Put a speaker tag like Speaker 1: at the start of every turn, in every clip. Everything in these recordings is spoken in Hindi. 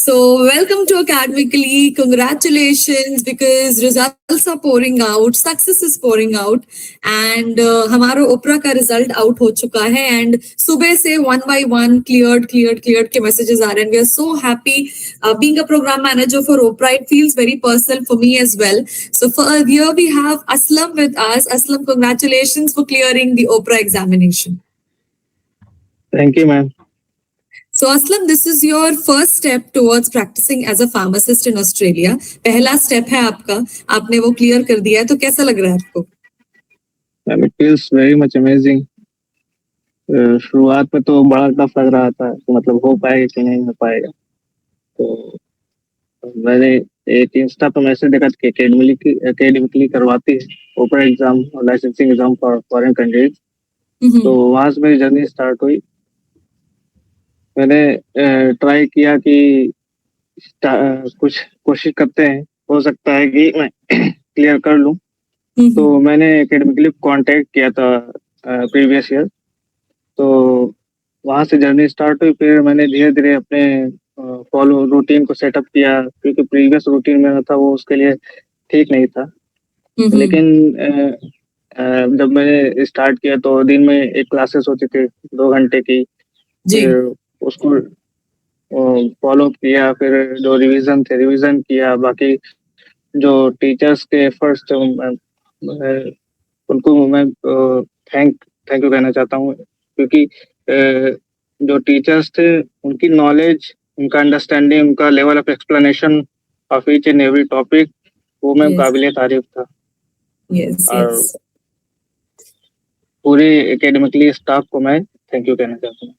Speaker 1: So, welcome to Academically. Congratulations because results are pouring out, success is pouring out, and हमारा ओपरा का result out हो चुका है and सुबह से one by one cleared के messages आ रहे हैं. We are so happy. Being a program manager for Oprah, it feels very personal for me as well. So here we have Aslam with us. Aslam, congratulations for clearing the Oprah examination.
Speaker 2: Thank you, ma'am.
Speaker 1: So Aslam, this is your first step towards practicing as a pharmacist in Australia. पहला step है आपका, आपने वो clear कर दिया है, तो कैसा लग रहा है आपको?
Speaker 2: Ma'am, it feels very much amazing. शुरुआत में तो बड़ा टफ लग रहा था, तो मतलब हो पाएगा कि नहीं हो पाएगा. तो मैंने एक इंस्टा पर मैसेज देखा कि एकेडमिकली करवाती है ओपरा एग्जाम और licensing exam for foreign countries. तो वहां से मेरी जर्नी स्टार्ट हुई. मैंने ट्राई किया कि कुछ कोशिश करते हैं, हो सकता है कि मैं क्लियर कर लूं. तो मैंने एकेडमिकली कांटेक्ट किया था प्रीवियस ईयर. तो वहां से जर्नी स्टार्ट हुई. फिर मैंने धीरे धीरे अपने फॉलो रूटीन को सेटअप किया, क्योंकि प्रीवियस रूटीन मेरा था वो उसके लिए ठीक नहीं था. लेकिन जब मैंने स्टार्ट किया तो दिन में एक क्लासेस होती थी 2 घंटे की. फिर उसको फॉलो किया. फिर जो रिवीजन किया. बाकी जो टीचर्स के एफर्ट्स थे उनको मैं थैंक यू कहना चाहता हूँ, क्योंकि जो टीचर्स थे उनकी नॉलेज, उनका अंडरस्टैंडिंग, उनका level of explanation of each and every topic, वो मैं काबिले तारीफ था. और पूरे एकेडमिकली स्टाफ को मैं थैंक यू कहना चाहता हूँ.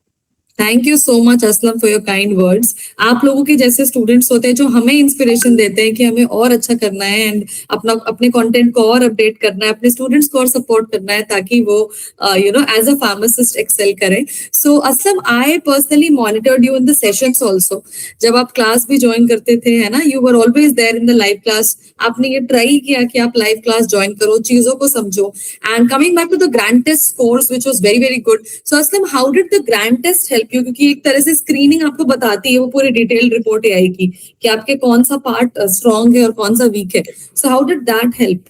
Speaker 1: Thank you so much Aslam for your kind words. आप लोगों के जैसे स्टूडेंट्स होते हैं जो हमें इंस्पिरेशन देते हैं कि हमें और अच्छा करना है एंड अपने कंटेंट को और अपडेट करना है, अपने स्टूडेंट्स को और सपोर्ट करना है ताकि वो एज अ फार्मासिस्ट एक्सेल करें. So Aslam, I personally monitored you in the sessions also. जब आप क्लास भी ज्वाइन करते थे, है ना, you were always there in the live class. आपने ये ट्राई किया कि आप लाइव क्लास ज्वाइन करो, चीजों को समझो. And coming back to the grand test course which was very very good. So Aslam, how did the grand test help you? क्योंकि एक तरह से स्क्रीनिंग आपको बताती है, वो पूरी डिटेल्ड रिपोर्ट है की कि आपके कौन सा पार्ट स्ट्रांग है और कौन सा वीक है. So how did that help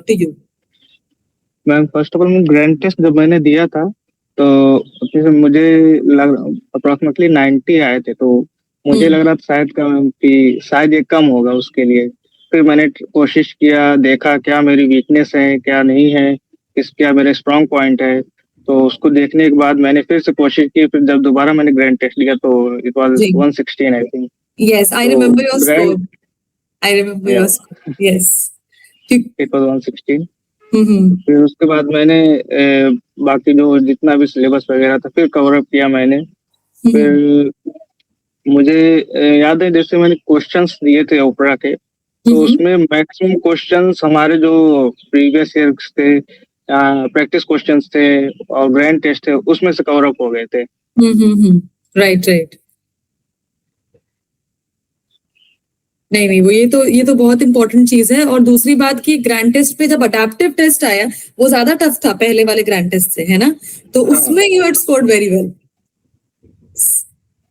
Speaker 1: to you?
Speaker 2: Ma'am, first of all grand test जब मैंने दिया था तो मुझे अप्रोक्सीमेटली 90 आए थे. तो मुझे लग रहा था शायद ये कम होगा उसके लिए. फिर मैंने कोशिश किया, देखा क्या मेरी वीकनेस है, क्या नहीं है, क्या मेरे स्ट्रॉन्ग पॉइंट है. तो उसको देखने के बाद मैंने फिर से कोशिश की. फिर जब दोबारा मैंने ग्रैंड टेस्ट दिया तो it was 116 I think.
Speaker 1: Yes, I remember your score. I remember your score. Yes,
Speaker 2: it was 116. फिर उसके बाद मैंने बाकी जो जितना भी सिलेबस वगैरह था फिर कवर अप किया मैंने. फिर मुझे याद है जैसे मैंने क्वेश्चंस दिए थे ओपरा के, तो उसमें मैक्सिमम क्वेश्चंस हमारे जो प्रीवियस ईयर्स थे, प्रैक्टिस क्वेश्चंस थे और ग्रैंड टेस्ट थे, उसमें से कवर अप हो गए थे.
Speaker 1: राइट. नहीं, वो ये तो बहुत इंपॉर्टेंट चीज है. और दूसरी बात की ग्रैंड टेस्ट पे जब अडैप्टिव टेस्ट आया वो ज्यादा टफ था पहले वाले ग्रैंड टेस्ट से, है ना? तो उसमें you had scored very well.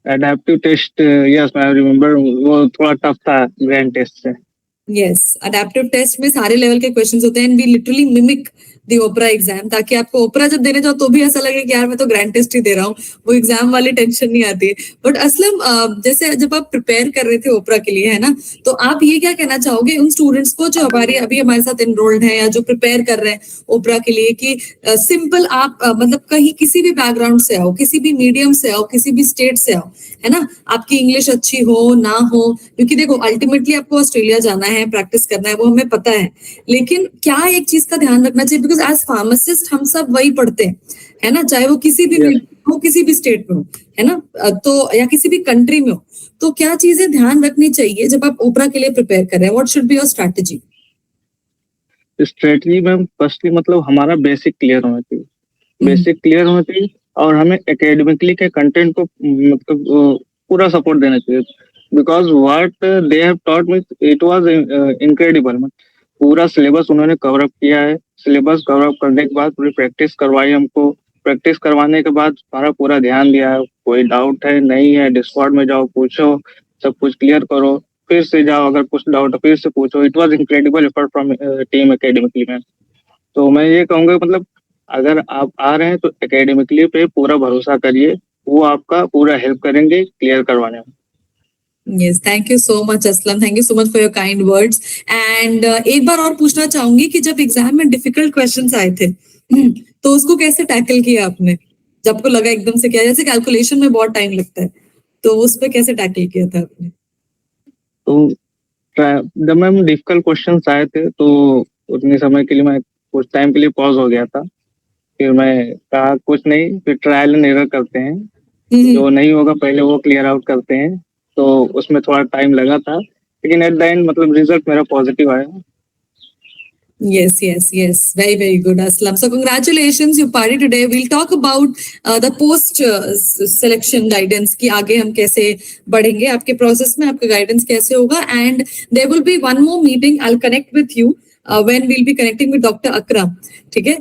Speaker 2: Adaptive test, yes I remember, वो थोड़ा टफ था ग्रैंड टेस्ट से.
Speaker 1: यस, अडैप्टिव टेस्ट में सारे लेवल के क्वेश्चंस होते हैं and we literally mimic the opener exam, ताकि आपको ओपरा जब देने जाओ तो भी ऐसा लगे कि यार मैं तो ग्रैंड टेस्ट ही दे रहा हूँ, वो एग्जाम वाली टेंशन नहीं आती है. बट असलम, जैसे जब आप प्रिपेयर कर रहे थे ओपरा के लिए, है ना, तो आप ये क्या कहना चाहोगे उन स्टूडेंट्स को जो अभी हमारे साथ एनरोल्ड है या जो प्रिपेयर कर रहे हैं ओपरा के लिए, कि सिंपल आप मतलब कहीं किसी भी बैकग्राउंड से आओ, किसी भी मीडियम से आओ, किसी भी स्टेट से आओ, है ना, आपकी इंग्लिश अच्छी हो ना हो, क्योंकि देखो अल्टीमेटली आपको ऑस्ट्रेलिया जाना है, प्रैक्टिस करना है, वो हमें पता है. लेकिन क्या एक चीज का ध्यान रखना चाहिए, बिकॉज एज फार्मासिस्ट हम सब वही पढ़ते हैं, है ना, चाहे वो किसी भी हो, किसी भी स्टेट में हो, है ना, तो या किसी भी कंट्री में हो, तो क्या चीजें ध्यान रखनी चाहिए जब आप ओपरा के लिए प्रिपेयर कर रहे हैं? What should be your strategy?
Speaker 2: Strategy ma'am, firstly मतलब हमारा बेसिक क्लियर होना चाहिए. और हमें एकेडमिकली के कंटेंट को मतलब पूरा सपोर्ट देना चाहिए. Because what they have taught me, it was incredible. पूरा सिलेबस उन्होंने कवर अप किया है. सिलेबस कवर अप करने के बाद पूरी प्रैक्टिस करवाई हमको. प्रैक्टिस करवाने के बाद हमारा पूरा ध्यान दिया है. कोई डाउट है नहीं है, डिस्कॉर्ड में जाओ पूछो, सब कुछ क्लियर करो, फिर से जाओ, अगर कुछ डाउट फिर से पूछो. It was incredible effort from team academically ma'am. तो मैं ये कहूंगा मतलब अगर आप आ रहे हैं तो एकेडमिकली पे पूरा भरोसा करिए, वो आपका पूरा हेल्प करेंगे क्लियर करवाने में.
Speaker 1: Yes, thank you so much Aslam, thank you so much for your kind words. And एक बार और पूछना चाहूंगी कि जब एग्जाम में डिफिकल्ट क्वेश्चंस आए थे तो उसको कैसे टैकल किया आपने, जब आपको लगा एकदम से, क्या जैसे कैलकुलेशन में बहुत टाइम लगता है, तो उस पे कैसे टैकल किया था आपने?
Speaker 2: तो जब मैम डिफिकल्ट क्वेश्चंस आए थे तो उतने समय के लिए मैं कुछ टाइम के लिए पॉज हो गया था. फिर मैं कहा कुछ नहीं, फिर ट्रायल एंड एरर करते हैं, जो नहीं होगा पहले वो क्लियर आउट करते हैं. तो उसमें थोड़ा टाइम लगा था, लेकिन एट द एंड मतलब रिजल्ट मेरा पॉजिटिव आया.
Speaker 1: Yes, yes, yes. Very, very good, Aslam. So, congratulations, you party today. We'll talk about the post selection guidance कि आगे हम कैसे बढ़ेंगे, आपके प्रोसेस में आपका गाइडेंस कैसे होगा. And there will be one more meeting. I'll connect with you when we'll be connecting with Dr. Akram. ठीक है,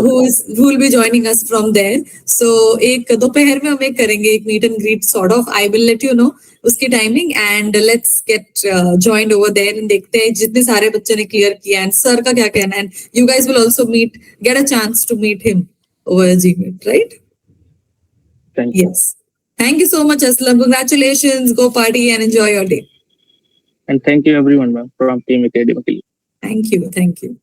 Speaker 1: who will be joining us from there. So, एक दोपहर में हम एक करेंगे एक meet and greet sort of. I will let you know उसकी timing and let's get joined over there and देखते हैं जितने सारे बच्चे ने क्लियर किया एंड सर का क्या कहना है. And you guys will also meet, get a chance to meet him over Gmeet, right? Yes. Thank you so much, Aslam. Congratulations. Go party and enjoy your day.
Speaker 2: And thank you everyone ma'am from Team Academically.
Speaker 1: Thank you. Thank you.